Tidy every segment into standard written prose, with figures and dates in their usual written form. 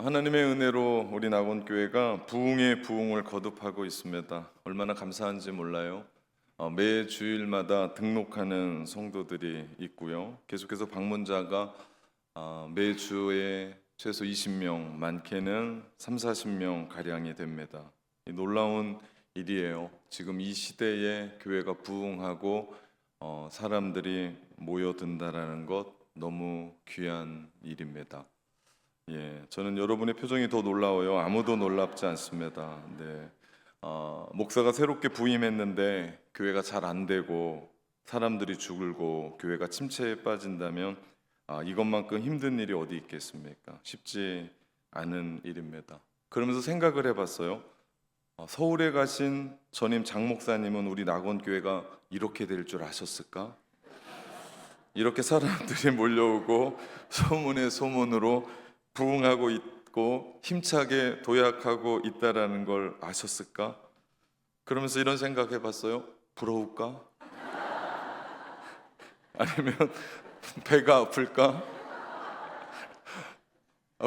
하나님의 은혜로 우리 낙원교회가 부흥의 부흥을 거듭하고 있습니다. 얼마나 감사한지 몰라요. 매 주일마다 등록하는 성도들이 있고요. 계속해서 방문자가 매주에 최소 20명, 많게는 3, 40명 가량이 됩니다. 이 놀라운 일이에요. 지금 이 시대에 교회가 부흥하고 사람들이 모여든다라는 것 너무 귀한 일입니다. 저는 여러분의 표정이 더 놀라워요. 아무도 놀랍지 않습니다. 네, 목사가 새롭게 부임했는데 교회가 잘 안 되고 사람들이 죽을고 교회가 침체에 빠진다면 이것만큼 힘든 일이 어디 있겠습니까? 쉽지 않은 일입니다. 그러면서 생각을 해봤어요. 서울에 가신 전임 장 목사님은 우리 낙원교회가 이렇게 될 줄 아셨을까? 이렇게 사람들이 몰려오고 소문에 소문으로 부흥하고 있고 힘차게 도약하고 있다라는 걸 아셨을까? 그러면서 이런 생각 해봤어요. 부러울까? 아니면 배가 아플까?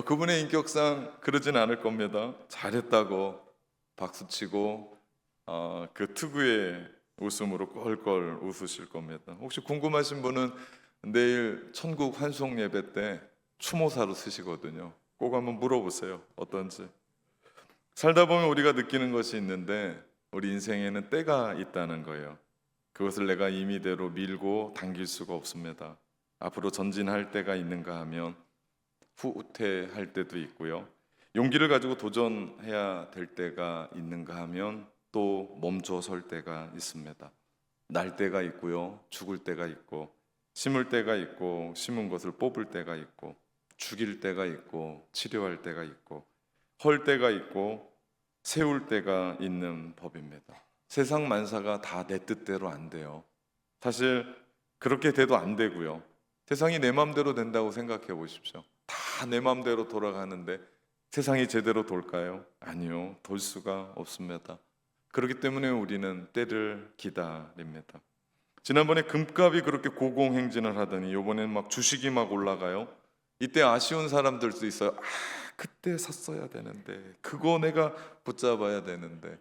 그분의 인격상 그러진 않을 겁니다. 잘했다고 박수치고 그 특유의 웃음으로 껄껄 웃으실 겁니다. 혹시 궁금하신 분은 내일 천국 환송 예배 때 추모사로 쓰시거든요. 꼭 한번 물어보세요. 어떤지. 살다 보면 우리가 느끼는 것이 있는데 우리 인생에는 때가 있다는 거예요. 그것을 내가 임의대로 밀고 당길 수가 없습니다. 앞으로 전진할 때가 있는가 하면 후퇴할 때도 있고요. 용기를 가지고 도전해야 될 때가 있는가 하면 또 멈춰 설 때가 있습니다. 날 때가 있고요. 죽을 때가 있고, 심을 때가 있고, 심은 것을 뽑을 때가 있고, 죽일 때가 있고, 치료할 때가 있고, 헐 때가 있고, 세울 때가 있는 법입니다. 세상 만사가 다 내 뜻대로 안 돼요. 사실 그렇게 돼도 안 되고요. 세상이 내 마음대로 된다고 생각해 보십시오. 다 내 마음대로 돌아가는데 세상이 제대로 돌까요? 아니요, 돌 수가 없습니다. 그렇기 때문에 우리는 때를 기다립니다. 지난번에 금값이 그렇게 고공행진을 하더니 이번엔 막 주식이 막 올라가요. 이때 아쉬운 사람들도 있어요. 그때 샀어야 되는데, 그거 내가 붙잡아야 되는데.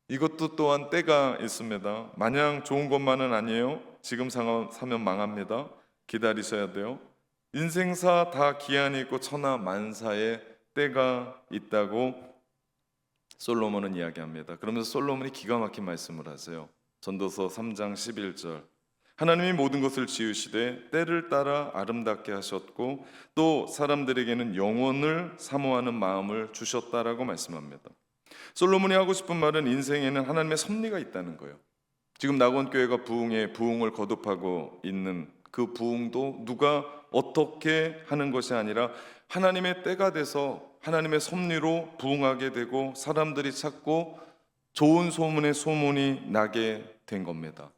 이것도 또한 때가 있습니다. 마냥 좋은 것만은 아니에요. 지금 사면 망합니다. 기다리셔야 돼요. 인생사 다 기한이 있고 천하만사에 때가 있다고 솔로몬은 이야기합니다. 그러면서 솔로몬이 기가 막힌 말씀을 하세요. 전도서 3장 11절. 하나님이 모든 것을 지으시되 때를 따라 아름답게 하셨고 또 사람들에게는 영원을 사모하는 마음을 주셨다라고 말씀합니다. 솔로몬이 하고 싶은 말은 인생에는 하나님의 섭리가 있다는 거예요. 지금 낙원교회가 부흥을 거듭하고 있는 그 부흥도 누가 어떻게 하는 것이 아니라 하나님의 때가 돼서 하나님의 섭리로 부흥하게 되고 사람들이 찾고 좋은 소문에 소문이 나게 된 겁니다.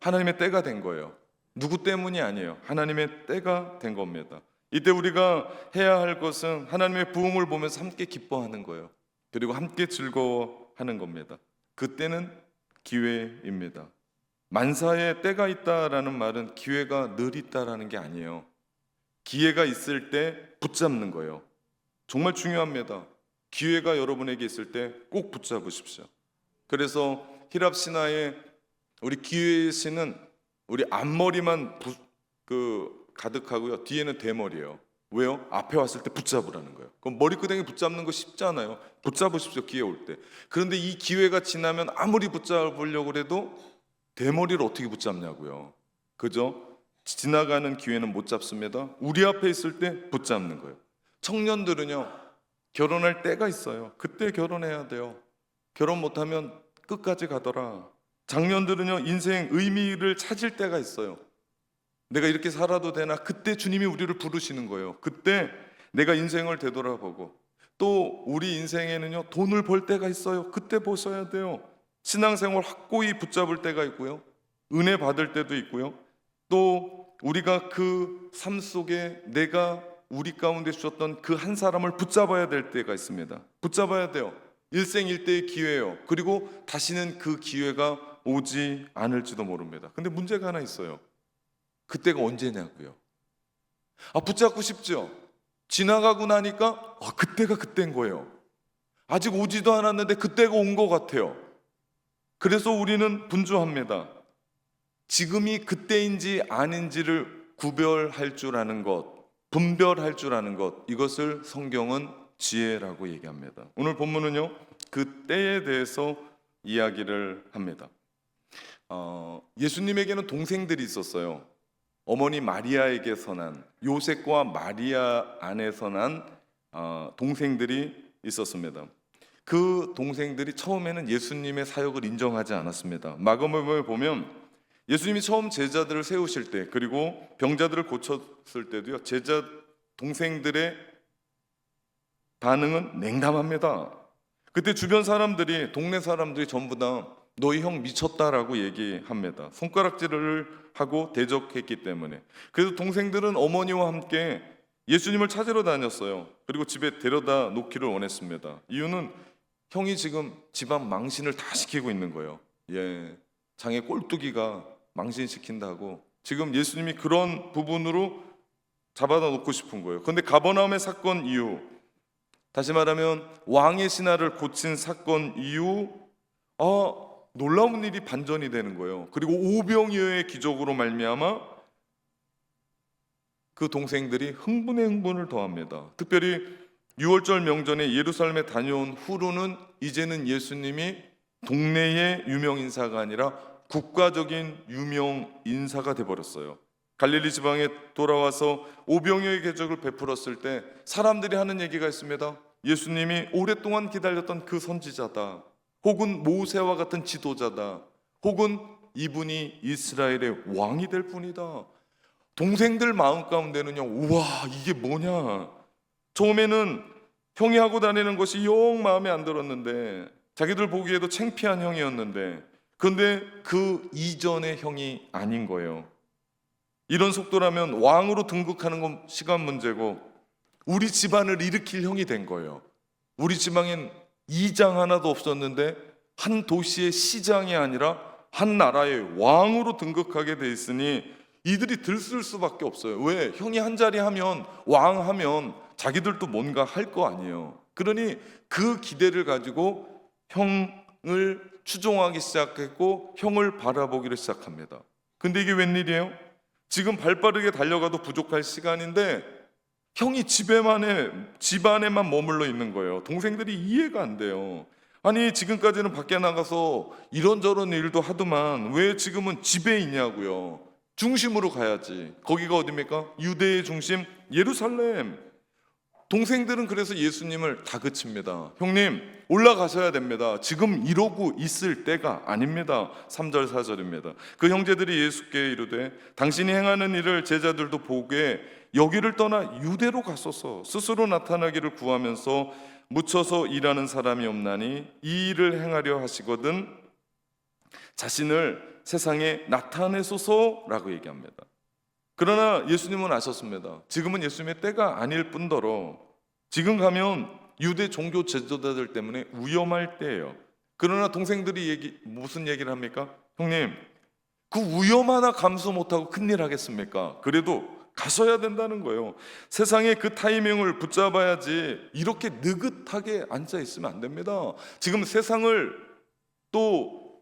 하나님의 때가 된 거예요. 누구 때문이 아니에요. 하나님의 때가 된 겁니다. 이때 우리가 해야 할 것은 하나님의 부흥을 보면서 함께 기뻐하는 거예요. 그리고 함께 즐거워하는 겁니다. 그때는 기회입니다. 만사에 때가 있다라는 말은 기회가 늘 있다라는 게 아니에요. 기회가 있을 때 붙잡는 거예요. 정말 중요합니다. 기회가 여러분에게 있을 때 꼭 붙잡으십시오. 그래서 히랍 신화에 우리 기회의 신은 우리 앞머리만 가득하고요. 뒤에는 대머리예요. 왜요? 앞에 왔을 때 붙잡으라는 거예요. 그럼 머리끄댕이 붙잡는 거 쉽잖아요. 붙잡으십시오. 기회 올 때. 그런데 이 기회가 지나면 아무리 붙잡으려고 해도 대머리를 어떻게 붙잡냐고요. 그죠? 지나가는 기회는 못 잡습니다. 우리 앞에 있을 때 붙잡는 거예요. 청년들은요, 결혼할 때가 있어요. 그때 결혼해야 돼요. 결혼 못하면 끝까지 가더라. 장년들은요, 인생 의미를 찾을 때가 있어요. 내가 이렇게 살아도 되나? 그때 주님이 우리를 부르시는 거예요. 그때 내가 인생을 되돌아보고, 또 우리 인생에는요, 돈을 벌 때가 있어요. 그때 보셔야 돼요. 신앙생활 확고히 붙잡을 때가 있고요, 은혜 받을 때도 있고요, 또 우리가 그 삶 속에 내가 우리 가운데 주셨던 그 한 사람을 붙잡아야 될 때가 있습니다. 붙잡아야 돼요. 일생일대의 기회예요. 그리고 다시는 그 기회가 오지 않을지도 모릅니다. 근데 문제가 하나 있어요. 그때가 언제냐고요. 붙잡고 싶죠? 지나가고 나니까 그때가 그때인 거예요. 아직 오지도 않았는데 그때가 온 것 같아요. 그래서 우리는 분주합니다. 지금이 그때인지 아닌지를 구별할 줄 아는 것, 분별할 줄 아는 것, 이것을 성경은 지혜라고 얘기합니다. 오늘 본문은요, 그 때에 대해서 이야기를 합니다. 예수님에게는 동생들이 있었어요. 어머니 마리아에게서 난, 요셉과 마리아 안에서 난 동생들이 있었습니다. 그 동생들이 처음에는 예수님의 사역을 인정하지 않았습니다. 마가복음에 보면 예수님이 처음 제자들을 세우실 때, 그리고 병자들을 고쳤을 때도요, 제자 동생들의 반응은 냉담합니다. 그때 주변 사람들이, 동네 사람들이 전부 다 너희 형 미쳤다라고 얘기합니다. 손가락질을 하고 대적했기 때문에. 그래서 동생들은 어머니와 함께 예수님을 찾으러 다녔어요. 그리고 집에 데려다 놓기를 원했습니다. 이유는 형이 지금 집안 망신을 다 시키고 있는 거예요. 장애 꼴뚜기가 망신시킨다고 지금 예수님이 그런 부분으로 잡아다 놓고 싶은 거예요. 그런데 가버나움의 사건 이후, 다시 말하면 왕의 신하를 고친 사건 이후 놀라운 일이 반전이 되는 거예요. 그리고 오병이어의 기적으로 말미암아 그 동생들이 흥분에 흥분을 더합니다. 특별히 6월절 명절에 예루살렘에 다녀온 후로는 이제는 예수님이 동네의 유명 인사가 아니라 국가적인 유명 인사가 돼버렸어요. 갈릴리 지방에 돌아와서 오병이어의 기적을 베풀었을 때 사람들이 하는 얘기가 있습니다. 예수님이 오랫동안 기다렸던 그 선지자다, 혹은 모세와 같은 지도자다, 혹은 이분이 이스라엘의 왕이 될 뿐이다. 동생들 마음 가운데는요, 우와, 이게 뭐냐. 처음에는 형이 하고 다니는 것이 영 마음에 안 들었는데, 자기들 보기에도 창피한 형이었는데, 그런데 그 이전의 형이 아닌 거예요. 이런 속도라면 왕으로 등극하는 건 시간 문제고, 우리 집안을 일으킬 형이 된 거예요. 우리 지방엔 이장 하나도 없었는데 한 도시의 시장이 아니라 한 나라의 왕으로 등극하게 돼 있으니 이들이 들쓸 수밖에 없어요. 왜? 형이 한 자리 하면, 왕 하면 자기들도 뭔가 할 거 아니에요. 그러니 그 기대를 가지고 형을 추종하기 시작했고 형을 바라보기를 시작합니다. 근데 이게 웬일이에요? 지금 발빠르게 달려가도 부족할 시간인데 형이 집안에만 머물러 있는 거예요. 동생들이 이해가 안 돼요. 아니, 지금까지는 밖에 나가서 이런저런 일도 하더만 왜 지금은 집에 있냐고요. 중심으로 가야지. 거기가 어디입니까? 유대의 중심 예루살렘. 동생들은 그래서 예수님을 다그칩니다. 형님, 올라가셔야 됩니다. 지금 이러고 있을 때가 아닙니다. 3절 4절입니다. 그 형제들이 예수께 이르되 당신이 행하는 일을 제자들도 보게 여기를 떠나 유대로 갔소서. 스스로 나타나기를 구하면서 묻혀서 일하는 사람이 없나니 이 일을 행하려 하시거든 자신을 세상에 나타내소서라고 얘기합니다. 그러나 예수님은 아셨습니다. 지금은 예수님의 때가 아닐 뿐더러 지금 가면 유대 종교 지도자들 때문에 위험할 때예요. 그러나 동생들이 무슨 얘기를 합니까? 형님, 그 위험 하나 감수 못하고 큰일 하겠습니까? 그래도 가셔야 된다는 거예요. 세상의 그 타이밍을 붙잡아야지 이렇게 느긋하게 앉아 있으면 안 됩니다. 지금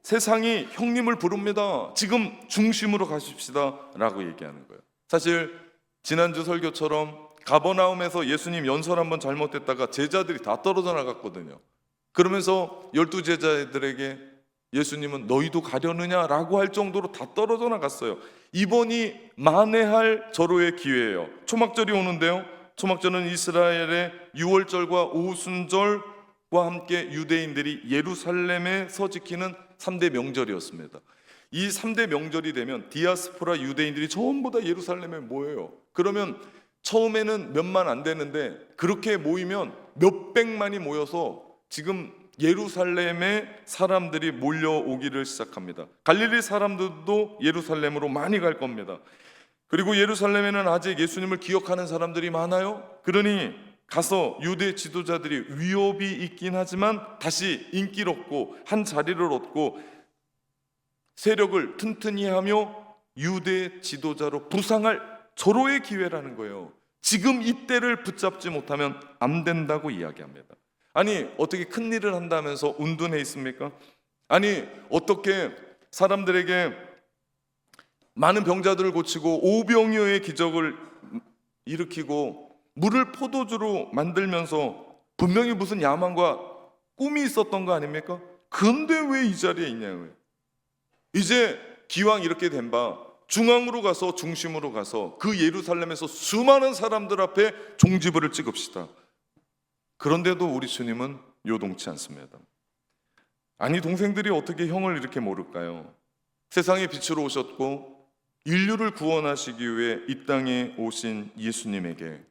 세상이 형님을 부릅니다. 지금 중심으로 가십시다 라고 얘기하는 거예요. 사실 지난주 설교처럼 가버나움에서 예수님 연설 한번 잘못했다가 제자들이 다 떨어져 나갔거든요. 그러면서 12제자들에게 예수님은 너희도 가려느냐라고 할 정도로 다 떨어져 나갔어요. 이번이 만회할 절호의 기회예요. 초막절이 오는데요, 초막절은 이스라엘의 6월절과 오순절과 함께 유대인들이 예루살렘에서 지키는 3대 명절이었습니다. 이 3대 명절이 되면 디아스포라 유대인들이 전부 다 예루살렘에 모여요. 그러면 처음에는 몇만 안 되는데 그렇게 모이면 몇백만이 모여서 지금 예루살렘에 사람들이 몰려오기를 시작합니다. 갈릴리 사람들도 예루살렘으로 많이 갈 겁니다. 그리고 예루살렘에는 아직 예수님을 기억하는 사람들이 많아요. 그러니 가서 유대 지도자들이 위협이 있긴 하지만 다시 인기를 얻고 한 자리를 얻고 세력을 튼튼히 하며 유대 지도자로 부상할 절호의 기회라는 거예요. 지금 이때를 붙잡지 못하면 안 된다고 이야기합니다. 아니, 어떻게 큰 일을 한다면서 운둔해 있습니까? 아니, 어떻게 사람들에게 많은 병자들을 고치고 오병이어의 기적을 일으키고 물을 포도주로 만들면서 분명히 무슨 야망과 꿈이 있었던 거 아닙니까? 근데 왜 이 자리에 있냐고요. 이제 기왕 이렇게 된 바 중앙으로 가서, 중심으로 가서 그 예루살렘에서 수많은 사람들 앞에 종지부를 찍읍시다. 그런데도 우리 주님은 요동치 않습니다. 아니, 동생들이 어떻게 형을 이렇게 모를까요? 세상의 빛으로 오셨고 인류를 구원하시기 위해 이 땅에 오신 예수님에게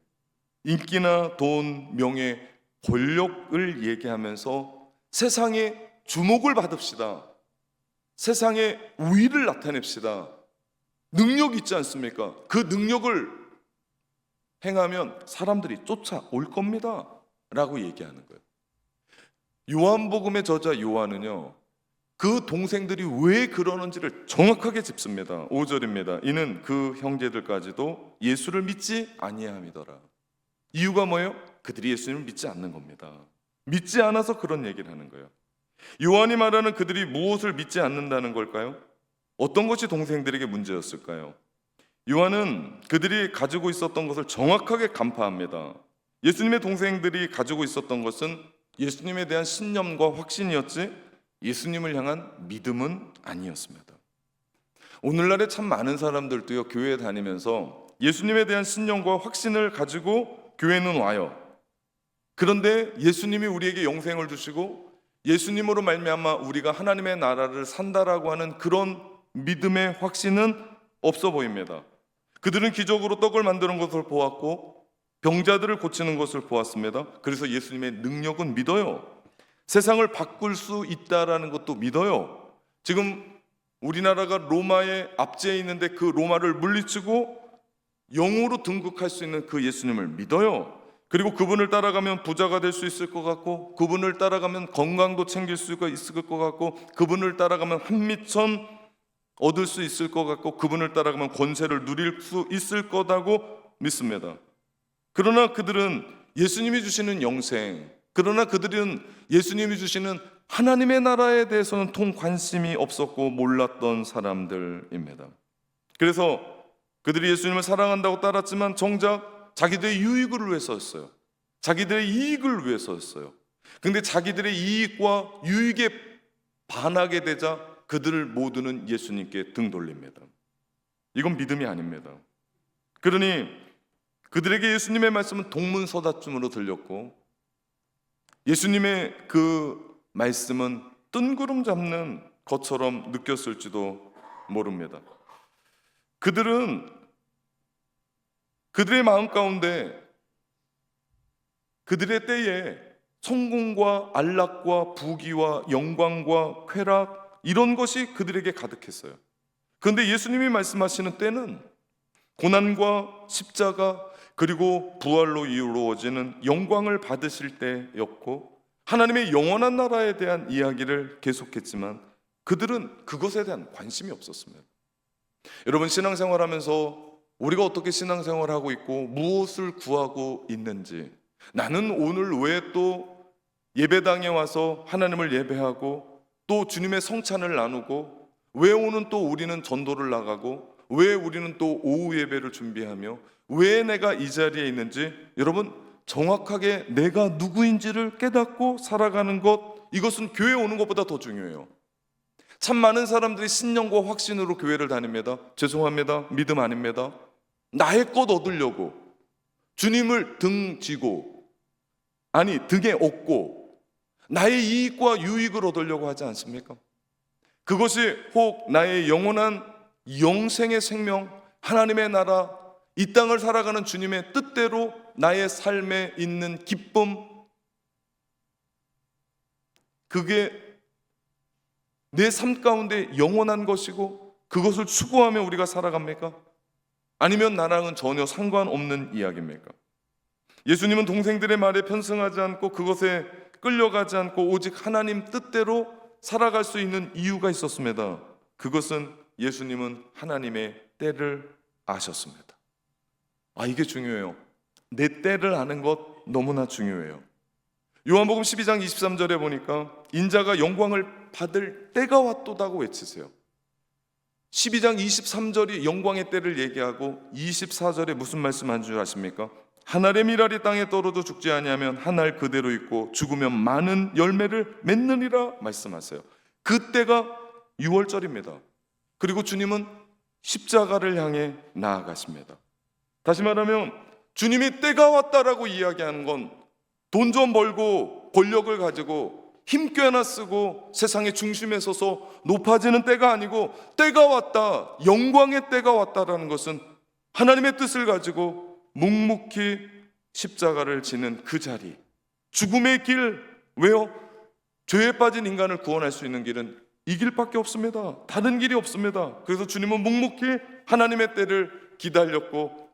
인기나 돈, 명예, 권력을 얘기하면서 세상의 주목을 받읍시다. 세상의 우위를 나타냅시다. 능력 있지 않습니까? 그 능력을 행하면 사람들이 쫓아올 겁니다 라고 얘기하는 거예요. 요한복음의 저자 요한은요, 그 동생들이 왜 그러는지를 정확하게 짚습니다. 5절입니다. 이는 그 형제들까지도 예수를 믿지 아니함이더라. 이유가 뭐예요? 그들이 예수님을 믿지 않는 겁니다. 믿지 않아서 그런 얘기를 하는 거예요. 요한이 말하는 그들이 무엇을 믿지 않는다는 걸까요? 어떤 것이 동생들에게 문제였을까요? 요한은 그들이 가지고 있었던 것을 정확하게 간파합니다. 예수님의 동생들이 가지고 있었던 것은 예수님에 대한 신념과 확신이었지 예수님을 향한 믿음은 아니었습니다. 오늘날에 참 많은 사람들도요, 교회에 다니면서 예수님에 대한 신념과 확신을 가지고 교회는 와요. 그런데 예수님이 우리에게 영생을 주시고 예수님으로 말미암아 우리가 하나님의 나라를 산다라고 하는 그런 믿음의 확신은 없어 보입니다. 그들은 기적으로 떡을 만드는 것을 보았고 병자들을 고치는 것을 보았습니다. 그래서 예수님의 능력은 믿어요. 세상을 바꿀 수 있다라는 것도 믿어요. 지금 우리나라가 로마의 압제에 있는데 그 로마를 물리치고 영으로 등극할 수 있는 그 예수님을 믿어요. 그리고 그분을 따라가면 부자가 될 수 있을 것 같고, 그분을 따라가면 건강도 챙길 수가 있을 것 같고, 그분을 따라가면 한미천 얻을 수 있을 것 같고, 그분을 따라가면 권세를 누릴 수 있을 거라고 믿습니다. 그러나 그들은 예수님이 주시는 영생, 그러나 그들은 예수님이 주시는 하나님의 나라에 대해서는 통 관심이 없었고 몰랐던 사람들입니다. 그래서 그들이 예수님을 사랑한다고 따랐지만 정작 자기들의 유익을 위해서였어요. 자기들의 이익을 위해서였어요. 근데 자기들의 이익과 유익에 반하게 되자 그들 모두는 예수님께 등 돌립니다. 이건 믿음이 아닙니다. 그러니 그들에게 예수님의 말씀은 동문서답쯤으로 들렸고, 예수님의 그 말씀은 뜬구름 잡는 것처럼 느꼈을지도 모릅니다. 그들은 그들의 마음 가운데 그들의 때에 성공과 안락과 부귀와 영광과 쾌락, 이런 것이 그들에게 가득했어요. 그런데 예수님이 말씀하시는 때는 고난과 십자가 그리고 부활로 이루어지는 영광을 받으실 때였고, 하나님의 영원한 나라에 대한 이야기를 계속했지만 그들은 그것에 대한 관심이 없었습니다. 여러분, 신앙생활하면서 우리가 어떻게 신앙생활하고 있고 무엇을 구하고 있는지, 나는 오늘 왜 또 예배당에 와서 하나님을 예배하고 또 주님의 성찬을 나누고, 왜 오늘 또 우리는 전도를 나가고, 왜 우리는 또 오후 예배를 준비하며, 왜 내가 이 자리에 있는지, 여러분 정확하게 내가 누구인지를 깨닫고 살아가는 것, 이것은 교회에 오는 것보다 더 중요해요. 참 많은 사람들이 신념과 확신으로 교회를 다닙니다. 죄송합니다, 믿음 아닙니다. 나의 것 얻으려고 주님을 등지고, 아니 등에 업고 나의 이익과 유익을 얻으려고 하지 않습니까? 그것이 혹 나의 영원한 영생의 생명, 하나님의 나라, 이 땅을 살아가는 주님의 뜻대로 나의 삶에 있는 기쁨, 그게 내 삶 가운데 영원한 것이고 그것을 추구하며 우리가 살아갑니까? 아니면 나랑은 전혀 상관없는 이야기입니까? 예수님은 동생들의 말에 편승하지 않고 그것에 끌려가지 않고 오직 하나님 뜻대로 살아갈 수 있는 이유가 있었습니다. 그것은 예수님은 하나님의 때를 아셨습니다. 이게 중요해요. 내 때를 아는 것 너무나 중요해요. 요한복음 12장 23절에 보니까 인자가 영광을 받을 때가 왔도다고 외치세요. 12장 23절이 영광의 때를 얘기하고 24절에 무슨 말씀한 줄 아십니까? 한 알의 밀알이 땅에 떨어져 죽지 아니하면 한 알 그대로 있고 죽으면 많은 열매를 맺느니라 말씀하세요. 그때가 6월절입니다. 그리고 주님은 십자가를 향해 나아가십니다. 다시 말하면 주님이 때가 왔다라고 이야기하는 건 돈 좀 벌고 권력을 가지고 힘 꽤나 쓰고 세상의 중심에 서서 높아지는 때가 아니고, 때가 왔다, 영광의 때가 왔다라는 것은 하나님의 뜻을 가지고 묵묵히 십자가를 지는 그 자리, 죽음의 길. 왜요? 죄에 빠진 인간을 구원할 수 있는 길은 이 길밖에 없습니다. 다른 길이 없습니다. 그래서 주님은 묵묵히 하나님의 때를 기다렸고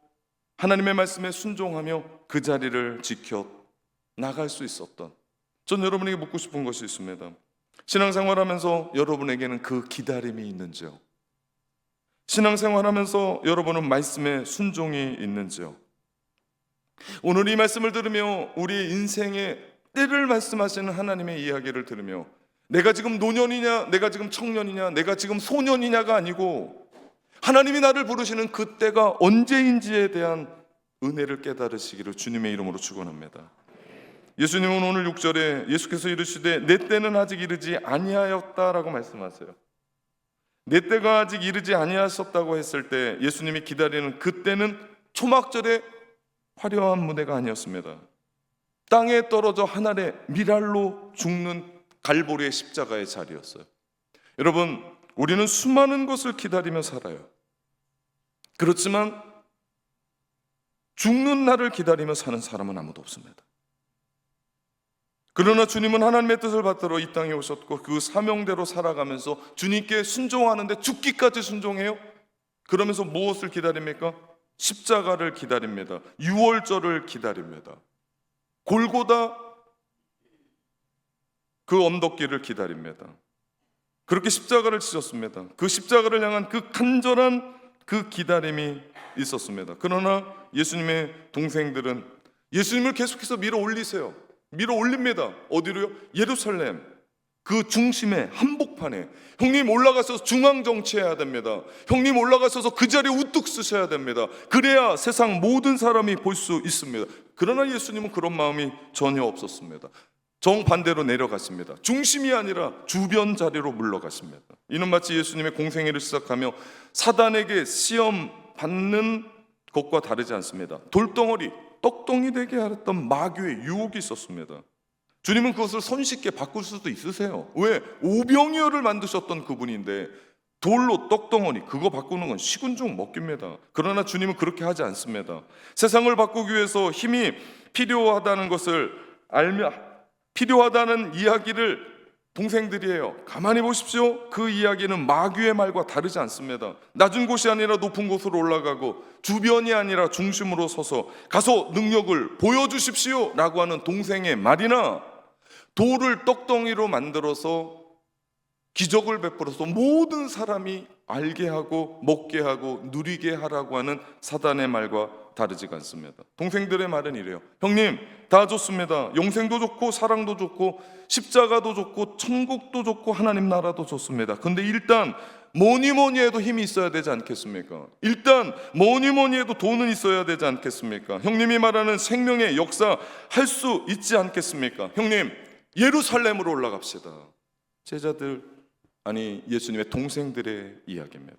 하나님의 말씀에 순종하며 그 자리를 지켜 나갈 수 있었던, 전 여러분에게 묻고 싶은 것이 있습니다. 신앙생활하면서 여러분에게는 그 기다림이 있는지요? 신앙생활하면서 여러분은 말씀에 순종이 있는지요? 오늘 이 말씀을 들으며 우리 인생의 때를 말씀하시는 하나님의 이야기를 들으며 내가 지금 노년이냐, 내가 지금 청년이냐, 내가 지금 소년이냐가 아니고 하나님이 나를 부르시는 그 때가 언제인지에 대한 은혜를 깨달으시기를 주님의 이름으로 축원합니다. 예수님은 오늘 6절에 예수께서 이르시되 내 때는 아직 이르지 아니하였다라고 말씀하세요. 내 때가 아직 이르지 아니하셨다고 했을 때 예수님이 기다리는 그 때는 초막절의 화려한 무대가 아니었습니다. 땅에 떨어져 한 알의 밀알로 죽는 갈보리의 십자가의 자리였어요. 여러분, 우리는 수많은 것을 기다리며 살아요. 그렇지만 죽는 날을 기다리며 사는 사람은 아무도 없습니다. 그러나 주님은 하나님의 뜻을 받들어 이 땅에 오셨고 그 사명대로 살아가면서 주님께 순종하는데 죽기까지 순종해요. 그러면서 무엇을 기다립니까? 십자가를 기다립니다. 유월절을 기다립니다. 골고다 그 언덕길을 기다립니다. 그렇게 십자가를 지셨습니다. 그 십자가를 향한 그 간절한 그 기다림이 있었습니다. 그러나 예수님의 동생들은 예수님을 계속해서 밀어 올리세요. 밀어 올립니다. 어디로요? 예루살렘 그 중심에 한복판에. 형님 올라가서 중앙 정치해야 됩니다. 형님 올라가셔서 그 자리에 우뚝 서셔야 됩니다. 그래야 세상 모든 사람이 볼 수 있습니다. 그러나 예수님은 그런 마음이 전혀 없었습니다. 정반대로 내려갔습니다. 중심이 아니라 주변 자리로 물러갔습니다. 이는 마치 예수님의 공생애를 시작하며 사단에게 시험 받는 것과 다르지 않습니다. 돌덩어리, 떡덩이 되게 하였던 마귀의 유혹이 있었습니다. 주님은 그것을 손쉽게 바꿀 수도 있으세요. 왜? 오병이어를 만드셨던 그분인데 돌로 떡덩어리, 그거 바꾸는 건 식은 죽 먹깁니다. 그러나 주님은 그렇게 하지 않습니다. 세상을 바꾸기 위해서 힘이 필요하다는 것을 알며 필요하다는 이야기를 동생들이 해요. 가만히 보십시오. 그 이야기는 마귀의 말과 다르지 않습니다. 낮은 곳이 아니라 높은 곳으로 올라가고 주변이 아니라 중심으로 서서 가서 능력을 보여주십시오 라고 하는 동생의 말이나 돌을 떡덩이로 만들어서 기적을 베풀어서 모든 사람이 알게 하고 먹게 하고 누리게 하라고 하는 사단의 말과 다르지가 않습니다. 동생들의 말은 이래요. 형님 다 좋습니다. 영생도 좋고 사랑도 좋고 십자가도 좋고 천국도 좋고 하나님 나라도 좋습니다. 근데 일단 뭐니 해도 힘이 있어야 되지 않겠습니까? 일단 뭐니 해도 돈은 있어야 되지 않겠습니까? 형님이 말하는 생명의 역사 할 수 있지 않겠습니까? 형님 예루살렘으로 올라갑시다. 제자들, 아니 예수님의 동생들의 이야기입니다.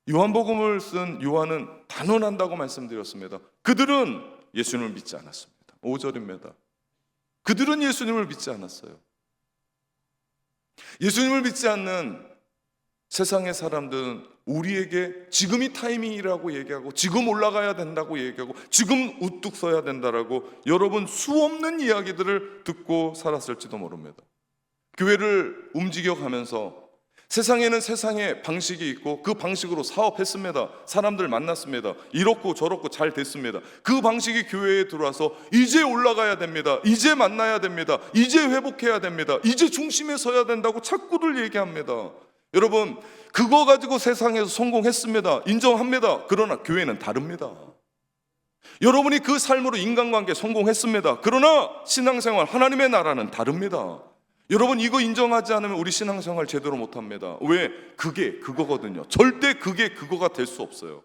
요한복음을 쓴 요한은 단언한다고 말씀드렸습니다. 그들은 예수님을 믿지 않았습니다. 5절입니다. 그들은 예수님을 믿지 않았어요. 예수님을 믿지 않는 세상의 사람들은 우리에게 지금이 타이밍이라고 얘기하고 지금 올라가야 된다고 얘기하고 지금 우뚝 서야 된다라고 여러분 수없는 이야기들을 듣고 살았을지도 모릅니다. 교회를 움직여가면서 세상에는 세상의 방식이 있고 그 방식으로 사업했습니다. 사람들 만났습니다. 이렇고 저렇고 잘 됐습니다. 그 방식이 교회에 들어와서 이제 올라가야 됩니다. 이제 만나야 됩니다. 이제 회복해야 됩니다. 이제 중심에 서야 된다고 자꾸들 얘기합니다. 여러분 그거 가지고 세상에서 성공했습니다. 인정합니다. 그러나 교회는 다릅니다. 여러분이 그 삶으로 인간관계 성공했습니다. 그러나 신앙생활, 하나님의 나라는 다릅니다. 여러분 이거 인정하지 않으면 우리 신앙생활 제대로 못합니다. 왜? 그게 그거거든요. 절대 그게 그거가 될 수 없어요.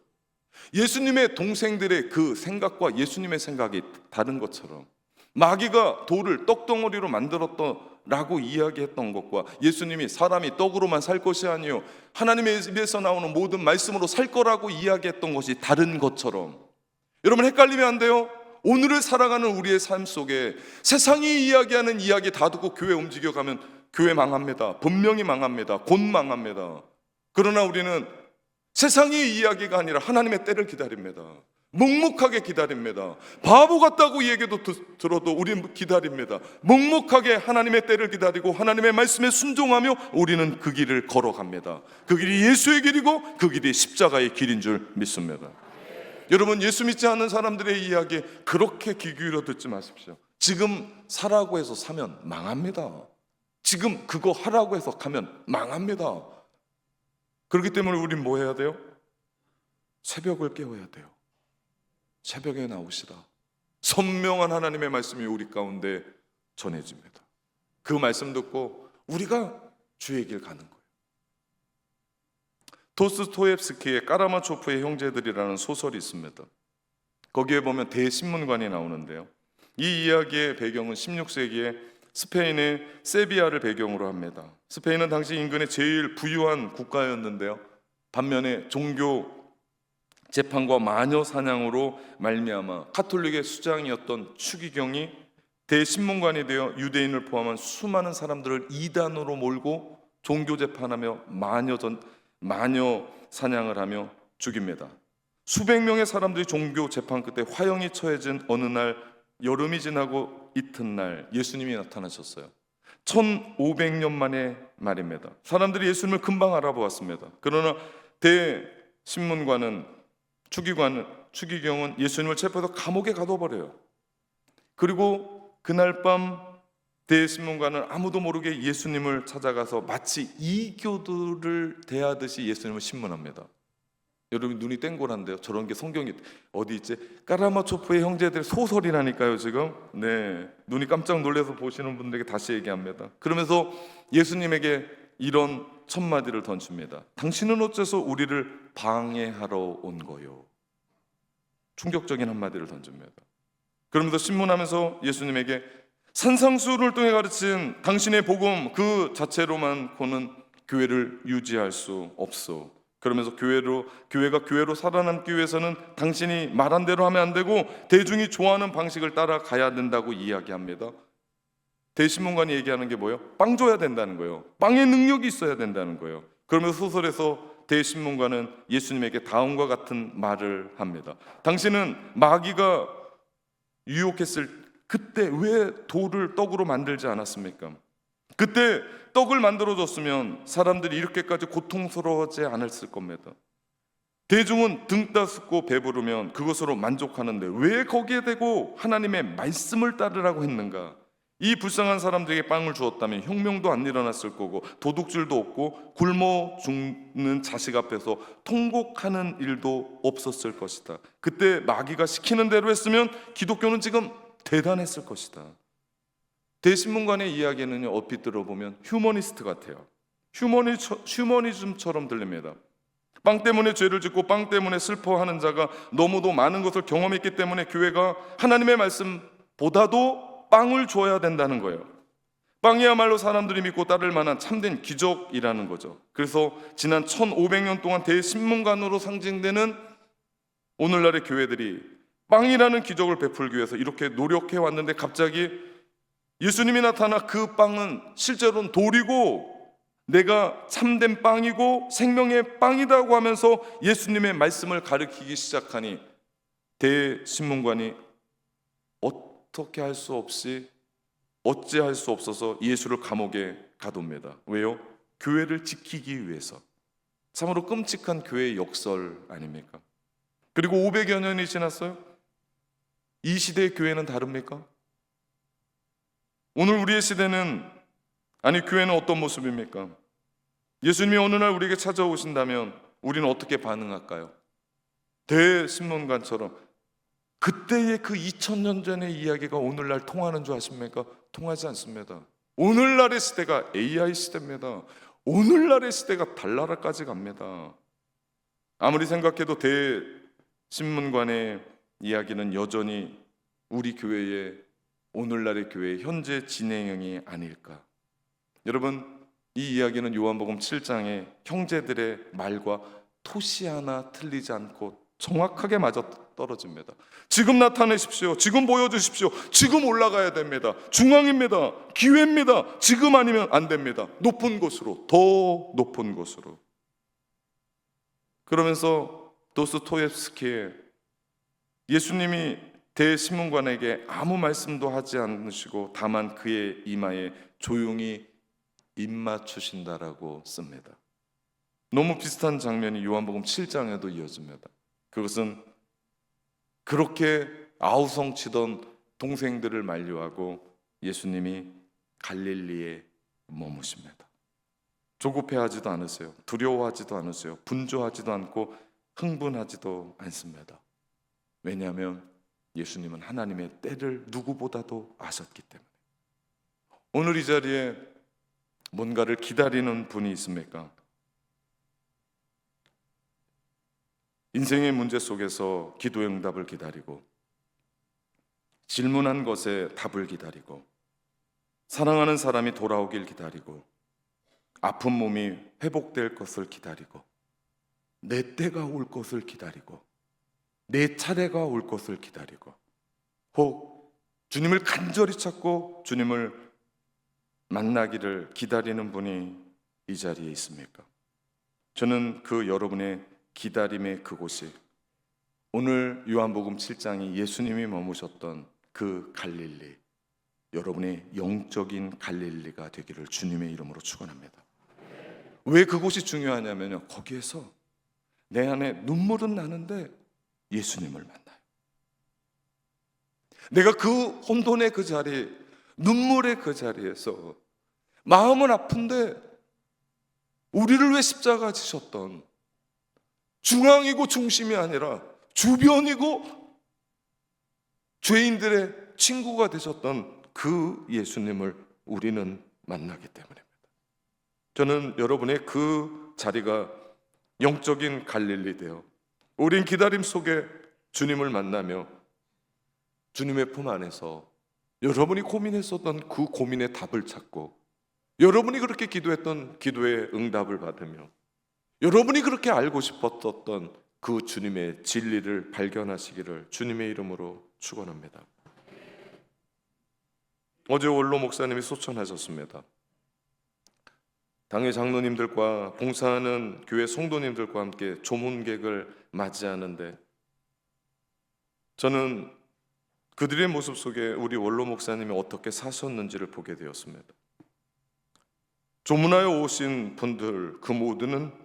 예수님의 동생들의 그 생각과 예수님의 생각이 다른 것처럼 마귀가 돌을 떡덩어리로 만들었다라고 이야기했던 것과 예수님이 사람이 떡으로만 살 것이 아니요 하나님의 입에서 나오는 모든 말씀으로 살 거라고 이야기했던 것이 다른 것처럼, 여러분 헷갈리면 안 돼요. 오늘을 살아가는 우리의 삶 속에 세상이 이야기하는 이야기 다 듣고 교회 움직여가면 교회 망합니다. 분명히 망합니다. 곧 망합니다. 그러나 우리는 세상의 이야기가 아니라 하나님의 때를 기다립니다. 묵묵하게 기다립니다. 바보 같다고 얘기도 들어도 우리는 기다립니다. 묵묵하게 하나님의 때를 기다리고 하나님의 말씀에 순종하며 우리는 그 길을 걸어갑니다. 그 길이 예수의 길이고 그 길이 십자가의 길인 줄 믿습니다. 여러분 예수 믿지 않는 사람들의 이야기에 그렇게 귀 기울여 듣지 마십시오. 지금 사라고 해서 사면 망합니다. 지금 그거 하라고 해서 가면 망합니다. 그렇기 때문에 우린 뭐 해야 돼요? 새벽을 깨워야 돼요. 새벽에 나오시라. 선명한 하나님의 말씀이 우리 가운데 전해집니다. 그 말씀 듣고 우리가 주의 길 가는 거예요. 도스토옙스키의 까라마초프의 형제들이라는 소설이 있습니다. 거기에 보면 대신문관이 나오는데요. 이 이야기의 배경은 16세기에 스페인의 세비야를 배경으로 합니다. 스페인은 당시 인근의 제일 부유한 국가였는데요. 반면에 종교 재판과 마녀 사냥으로 말미암아 카톨릭의 수장이었던 추기경이 대신문관이 되어 유대인을 포함한 수많은 사람들을 이단으로 몰고 종교 재판하며 마녀 사냥을 하며 죽입니다. 수백 명의 사람들이 종교 재판 끝에 화형이 처해진 어느 날, 여름이 지나고 이튿날 예수님이 나타나셨어요. 1500년 만의 말입니다. 사람들이 예수님을 금방 알아보았습니다. 그러나 대신문관은 추기경은 예수님을 체포해서 감옥에 가둬버려요. 그리고 그날 밤 대신문관은 아무도 모르게 예수님을 찾아가서 마치 이교도를 대하듯이 예수님을 신문합니다. 여러분 눈이 땡골한데요. 저런 게 성경이 어디 있지? 까라마초프의 형제들 소설이라니까요 지금. 네, 눈이 깜짝 놀라서 보시는 분들에게 다시 얘기합니다. 그러면서 예수님에게 이런 첫 마디를 던집니다. 당신은 어째서 우리를 방해하러 온 거요? 충격적인 한마디를 던집니다. 그러면서 신문하면서 예수님에게 산상수훈을 통해 가르친 당신의 복음 그 자체로만고는 교회를 유지할 수 없어. 그러면서 교회가 교회로 살아남기 위해서는 당신이 말한 대로 하면 안 되고 대중이 좋아하는 방식을 따라가야 된다고 이야기합니다. 대신문관이 얘기하는 게 뭐예요? 빵 줘야 된다는 거예요. 빵의 능력이 있어야 된다는 거예요. 그러면서 소설에서 대신문관은 예수님에게 다음과 같은 말을 합니다. 당신은 마귀가 유혹했을 그때 왜 돌을 떡으로 만들지 않았습니까? 그때 떡을 만들어줬으면 사람들이 이렇게까지 고통스러워하지 않았을 겁니다. 대중은 등 따숩고 배부르면 그것으로 만족하는데 왜 거기에 대고 하나님의 말씀을 따르라고 했는가? 이 불쌍한 사람들에게 빵을 주었다면 혁명도 안 일어났을 거고 도둑질도 없고 굶어 죽는 자식 앞에서 통곡하는 일도 없었을 것이다. 그때 마귀가 시키는 대로 했으면 기독교는 지금 대단했을 것이다. 대신문관의 이야기는 얼핏 들어보면 휴머니스트 같아요. 휴머니즘처럼 들립니다. 빵 때문에 죄를 짓고 빵 때문에 슬퍼하는 자가 너무도 많은 것을 경험했기 때문에 교회가 하나님의 말씀보다도 빵을 줘야 된다는 거예요. 빵이야말로 사람들이 믿고 따를 만한 참된 기적이라는 거죠. 그래서 지난 1500년 동안 대신문관으로 상징되는 오늘날의 교회들이 빵이라는 기적을 베풀기 위해서 이렇게 노력해 왔는데 갑자기 예수님이 나타나 그 빵은 실제로는 돌이고 내가 참된 빵이고 생명의 빵이라고 하면서 예수님의 말씀을 가르치기 시작하니 대신문관이 어찌할 수 없어서 예수를 감옥에 가둡니다. 왜요? 교회를 지키기 위해서. 참으로 끔찍한 교회의 역설 아닙니까? 그리고 500여 년이 지났어요. 이 시대의 교회는 다릅니까? 오늘 우리의 시대는, 아니 교회는 어떤 모습입니까? 예수님이 어느 날 우리에게 찾아오신다면 우리는 어떻게 반응할까요? 대신문관처럼 그때의 그 2000년 전의 이야기가 오늘날 통하는 줄 아십니까? 통하지 않습니다. 오늘날의 시대가 AI 시대입니다. 오늘날의 시대가 달나라까지 갑니다. 아무리 생각해도 대신문관의 이야기는 여전히 우리 교회의, 오늘날의 교회의 현재 진행형이 아닐까. 여러분, 이 이야기는 요한복음 7장의 형제들의 말과 토시 하나 틀리지 않고 정확하게 맞아 떨어집니다. 지금 나타내십시오. 지금 보여주십시오. 지금 올라가야 됩니다. 중앙입니다. 기회입니다. 지금 아니면 안 됩니다. 높은 곳으로, 더 높은 곳으로. 그러면서 도스토옙스키의 예수님이 대신문관에게 아무 말씀도 하지 않으시고 다만 그의 이마에 조용히 입 맞추신다라고 씁니다. 너무 비슷한 장면이 요한복음 7장에도 이어집니다. 그것은 그렇게 아우성치던 동생들을 만류하고 예수님이 갈릴리에 머무십니다. 조급해하지도 않으세요. 두려워하지도 않으세요. 분주하지도 않고 흥분하지도 않습니다. 왜냐하면 예수님은 하나님의 때를 누구보다도 아셨기 때문에. 오늘 이 자리에 뭔가를 기다리는 분이 있습니까? 인생의 문제 속에서 기도의 응답을 기다리고, 질문한 것에 답을 기다리고, 사랑하는 사람이 돌아오길 기다리고, 아픈 몸이 회복될 것을 기다리고, 내 때가 올 것을 기다리고, 내 차례가 올 것을 기다리고, 혹 주님을 간절히 찾고 주님을 만나기를 기다리는 분이 이 자리에 있습니까? 저는 그 여러분의 기다림의 그곳이 오늘 요한복음 7장이 예수님이 머무셨던 그 갈릴리, 여러분의 영적인 갈릴리가 되기를 주님의 이름으로 축원합니다. 왜 그곳이 중요하냐면요, 거기에서 내 안에 눈물은 나는데 예수님을 만나요. 내가 그 혼돈의 그 자리, 눈물의 그 자리에서 마음은 아픈데 우리를 왜 십자가 지셨던, 중앙이고 중심이 아니라 주변이고 죄인들의 친구가 되셨던 그 예수님을 우리는 만나기 때문입니다. 저는 여러분의 그 자리가 영적인 갈릴리 되어 우린 기다림 속에 주님을 만나며 주님의 품 안에서 여러분이 고민했었던 그 고민의 답을 찾고, 여러분이 그렇게 기도했던 기도의 응답을 받으며, 여러분이 그렇게 알고 싶었던 그 주님의 진리를 발견하시기를 주님의 이름으로 축원합니다. 어제 원로 목사님이 소천하셨습니다. 당의 장로님들과 봉사하는 교회 성도님들과 함께 조문객을 맞이하는데, 저는 그들의 모습 속에 우리 원로 목사님이 어떻게 사셨는지를 보게 되었습니다. 조문하여 오신 분들 그 모두는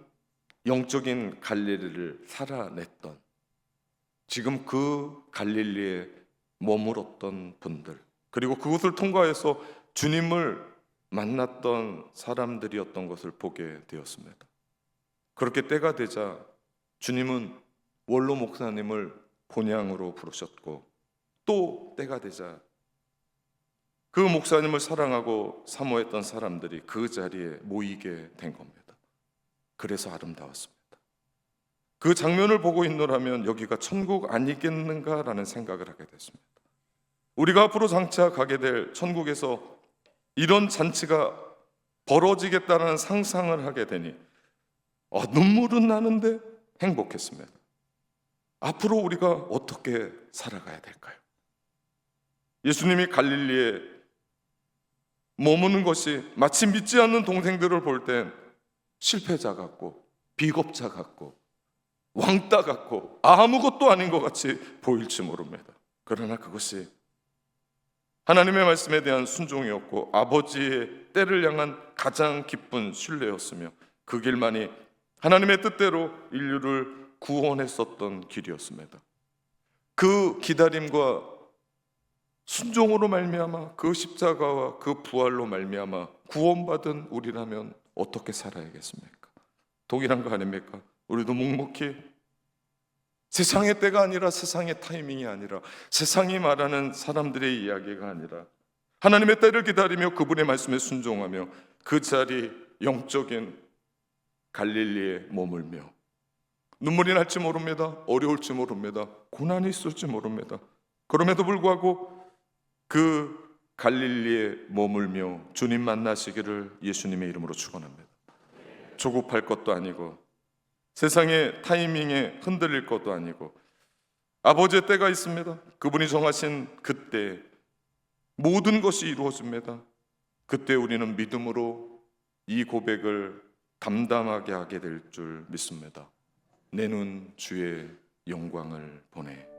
영적인 갈릴리를 살아냈던, 지금 그 갈릴리에 머물었던 분들, 그리고 그곳을 통과해서 주님을 만났던 사람들이었던 것을 보게 되었습니다. 그렇게 때가 되자 주님은 원로 목사님을 본향으로 부르셨고, 또 때가 되자 그 목사님을 사랑하고 사모했던 사람들이 그 자리에 모이게 된 겁니다. 그래서 아름다웠습니다. 그 장면을 보고 있노라면 여기가 천국 아니겠는가라는 생각을 하게 됐습니다. 우리가 앞으로 장차 가게 될 천국에서 이런 잔치가 벌어지겠다는 상상을 하게 되니 눈물은 나는데 행복했습니다. 앞으로 우리가 어떻게 살아가야 될까요? 예수님이 갈릴리에 머무는 것이 마치 믿지 않는 동생들을 볼 땐 실패자 같고 비겁자 같고 왕따 같고 아무것도 아닌 것 같이 보일지 모릅니다. 그러나 그것이 하나님의 말씀에 대한 순종이었고 아버지의 때를 향한 가장 기쁜 신뢰였으며, 그 길만이 하나님의 뜻대로 인류를 구원했었던 길이었습니다. 그 기다림과 순종으로 말미암아 그 십자가와 그 부활로 말미암아 구원받은 우리라면 어떻게 살아야겠습니까? 동일한 거 아닙니까? 우리도 묵묵히 세상의 때가 아니라 세상의 타이밍이 아니라 세상이 말하는 사람들의 이야기가 아니라 하나님의 때를 기다리며 그분의 말씀에 순종하며 그 자리 영적인 갈릴리에 머물며 눈물이 날지 모릅니다. 어려울지 모릅니다. 고난이 있을지 모릅니다. 그럼에도 불구하고 그 갈릴리에 머물며 주님 만나시기를 예수님의 이름으로 축원합니다. 조급할 것도 아니고 세상의 타이밍에 흔들릴 것도 아니고 아버지의 때가 있습니다. 그분이 정하신 그때 모든 것이 이루어집니다. 그때 우리는 믿음으로 이 고백을 담담하게 하게 될 줄 믿습니다. 내 눈 주의 영광을 보내.